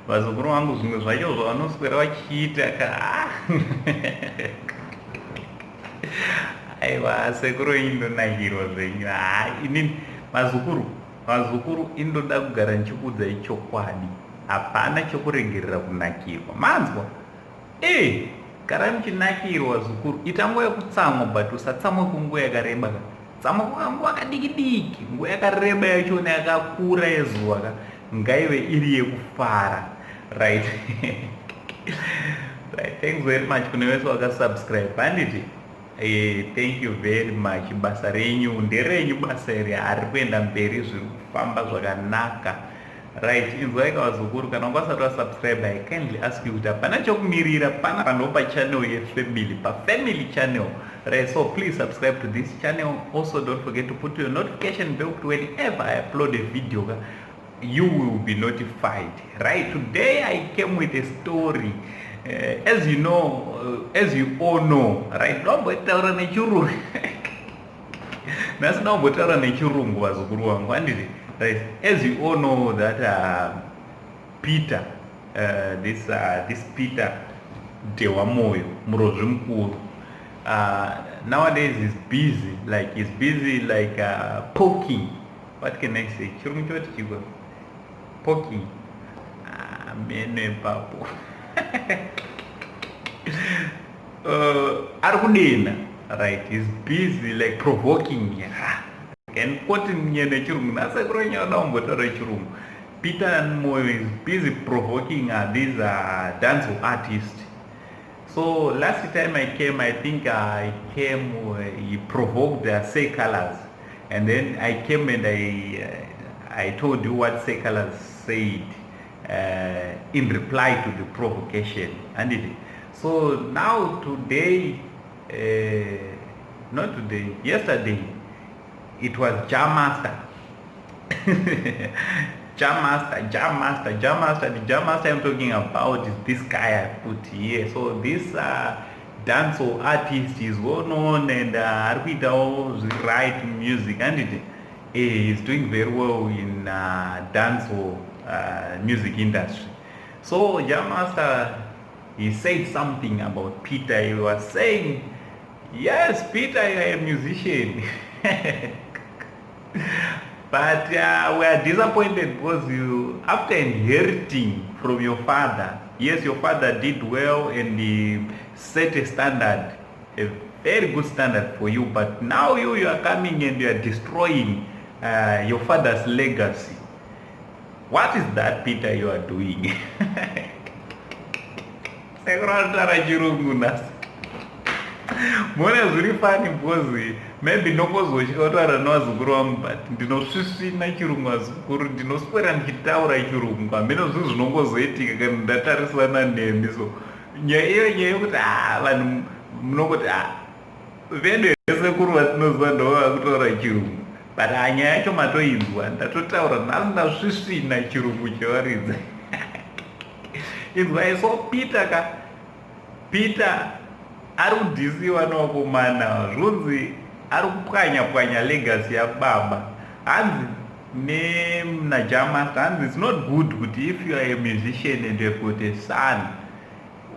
vazukuru vangu zvimwe zvacho zvavanoswera vachiita aiwa sekuru indonakirwa zvenyu. Inini vazukuru indoda kugara ndichikuudzai chokwadi, hapana chokuregerera kunakirwa, manzwa. Gara muchinakirwa zukuru, ita nguva yekutsamwa, but usatsamwa kunguva yakareba. Tsamwa kwanguva kadiki-diki, nguva yakareba yachona yakakura yezuva ngaive iri yekufara, right? Right, thanks very much kune vese vakasubscribe. Handiti thank you very much. Basa renyu nderenyu, basa iri hari kuenda mberi, zviri kufamba zvakanaka. Right, inzwai vazukuru, kana ukasati wasubscribe, I kindly ask you kuti hapana chokumirira, pana panopa channel yefamily, pafamily channel. Right, so please subscribe to this channel. Also don't forget to put your notification bell whenever I upload a video, you will be notified. Right, today I came with a story. As you know, as you all know, right, ndombotaura nechirungu. Nasi ndombotaura nechirungu vazukuru vangu, handiti? Right. As you all know that Peter, this Peter Dewamoyo, Murozvi Mukuru, nowadays he's busy like poking. What can I say? Poking. Mene papo. Arudina, right? He's busy like provoking. Can quote in chirungu. Nasa kuronya ndombotaura chirungu. Peter Moyo is busy provoking these dancehall artists. So last time I came, I think he provoked Say Colors, and then I came and I told you what Say Colors said in reply to the provocation. And so now today, not today, yesterday, it was Jamaster. Jamaster. The Jamaster I'm talking about is this guy I put here. So this dancehall artist is well known and write music, and he's doing very well in dancehall music industry. So Jamaster, he said something about Peter. He was saying, yes, Peter, you're a musician. But we are disappointed because you, after inheriting from your father, yes, your father did well and he set a standard, a very good standard for you, but now you are coming and you are destroying your father's legacy. What is that, Peter, you are doing? Mona zviri fani because maybe nokozvochikautaura nevazukuru vangu, but ndinosvisvina chirungu vazukuru, ndinoswera ndichitaura chirungu, hamene zvinhu zvinongozoitika kana ndatarisana nemi. So nyaya yekuti vanhu munongoti vedu vesekuru vatinoziva ndo vakutaura chirungu, but nyaya yacho matoinzwa, ndatotaura nhasi ndasvisvina chirungu chevaridza. Inzwai. So Peter ari kudhisiwa nevakomana, zvunzi ari kupwanya legacy yababa. Hanzi najamasta, hanzi it's not good kuti if you are a musician and you have got a son,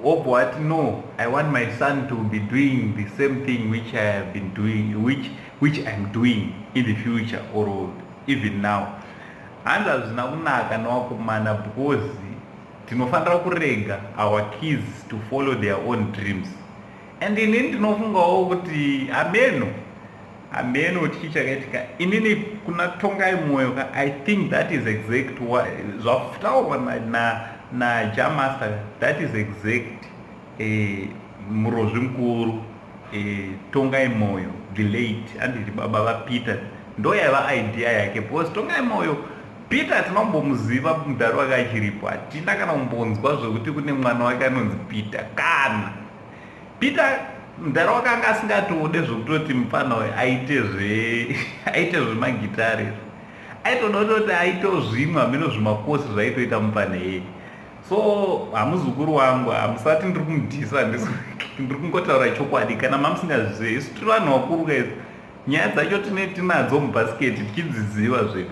what, no, I want my son to be doing the same thing which I have been doing, which I'm doing in the future or even now. Hanzi hazvina kunaka nevakomana because tinofanira kurega our kids to follow their own dreams. And inini ndinofungawo kuti ameno chii chakaitika inini kuna Tongai Moyo. I think that is exact zvataurwa naJamaster, that is exact Murozvi Mukuru, Tongai Moyo the late anditi baba vaPeter ndo yaiva idea yake, because Tongai Moyo Peter tinombomuziva mudhari wake achiripo, hatina kana kumbonzwa zvekuti kune mwana wake anonzi Peter. Kana Peter mudhari wake anga asingatode zvekutoti mufana uyu aite zvemagitari, aitoda kutoti aitewo zvimwe hameno zvimakosi zvaitoita mufana yeye. So hamuzukuru wangu, hamusati ndiri kumudhisa, ndiri kungotaura chokwadi. Kana mamusingazvizivi, isu tiri vanhu vakuru kaizvo, nyaya dzacho tinadzo mubhasiketi tichidziziva zvedu.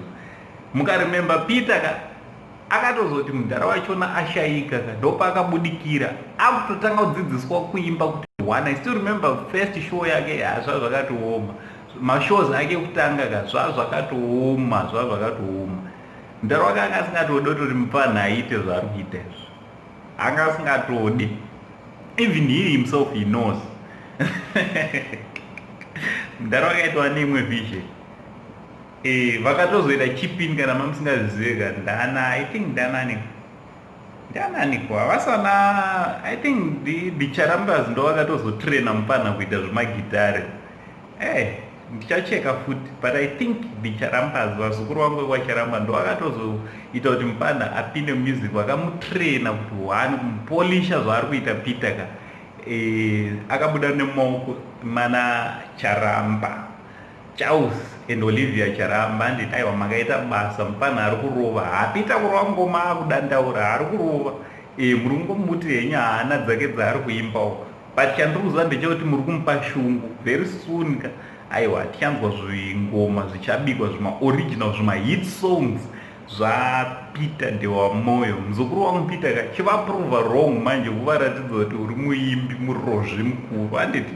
mukaremember Peter ka akatozoti mudhara wachona ashayika ka ndopa akabudikira akutotanga kudzidziswa kuimba kuti one. I still remember first show yake zvazvakatooma, mashows ake kutanga ka zvazvakatooma. Mudhara wake anga asingatodi kuti mufana aite zvaari kuita izvo, anga asingatodi, even he himself he knows. Mudhara wake aitwa neimwe vision. Vakatozoita chipini kana mamusingazive ka ndana, I think ndananiko havasana, I think Dicharambas ndo vakatozotraina mufana kuita zvemagitare. Ndichacheka futi, but I think Dicharambas, vazukuru vangu vachiramba, ndo vakatozoita kuti mufana apinde music, vakamutraina kuti one mupolisha zvaari kuita Peter ka. Akabuda nemaoko mana Charamba, Charles and Olivia Charamba, anditi aiwa makaita basa, mufana ari kurova, hapita kurova ngoma akudandaura, ari kurova. Muri kungomuti henyu hana dzake dzaari kuimbawo, but chandikuziva ndechekuti muri kumupa shungu. Very soon ka aiwa tichanzwa zvingoma zvichabikwa, zvima-original, zvima-hit songs zvaPeter Ndewamoyo. Muzukuru wangu Peter ka chivaprova wrong manje, kuvaratidza kuti uri muimbi murozvi mukuru, handiti.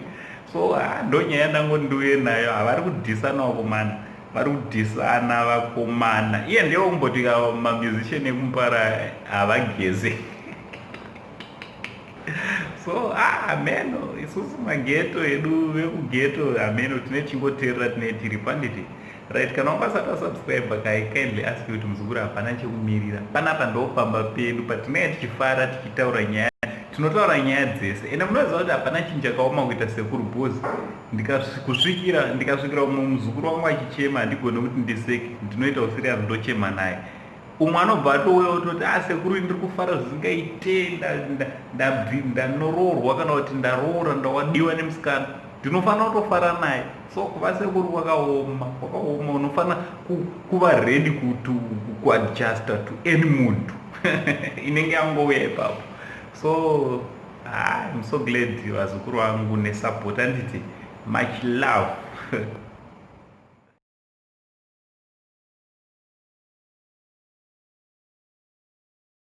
So ndonyaya ndangondiuye nayo, havari kudhisanawo komana, vari kudhisana vakomana. Iye ndiye kumboti mamusician ekumupara havageze. So ameno isusu mageto edu vekugeto ameno tine chingoteerera tine tiri panditi right. Kana ungasati wasubscribe kai kindly ask kuti muzukuru hapana chekumirira, panapa ndopamba pedu patinenge tichifara tichitaura nyaya, tinotaura nyaya dzese. Ende munoziva kuti hapana chinhu chakaoma kuita sekuru bhozi. Ndikasvikira umwe muzukuru wangu achichema, handigoni kuti ndiseke, ndinoita usiriasi ndochema naye. Umwe anobva atouya utoti sekuru ndiri kufara zvisingaite, ndanoroorwa kana kuti ndaroora, ndawadiwa nemusikana, ndinofanira kutofara naye. So kuva sekuru kwakaoma, unofanira kuva ready kuadjusta to any muntu inenge yangouya ipapo. So I'm so glad vazukuru vangu nesupport, handiti much love.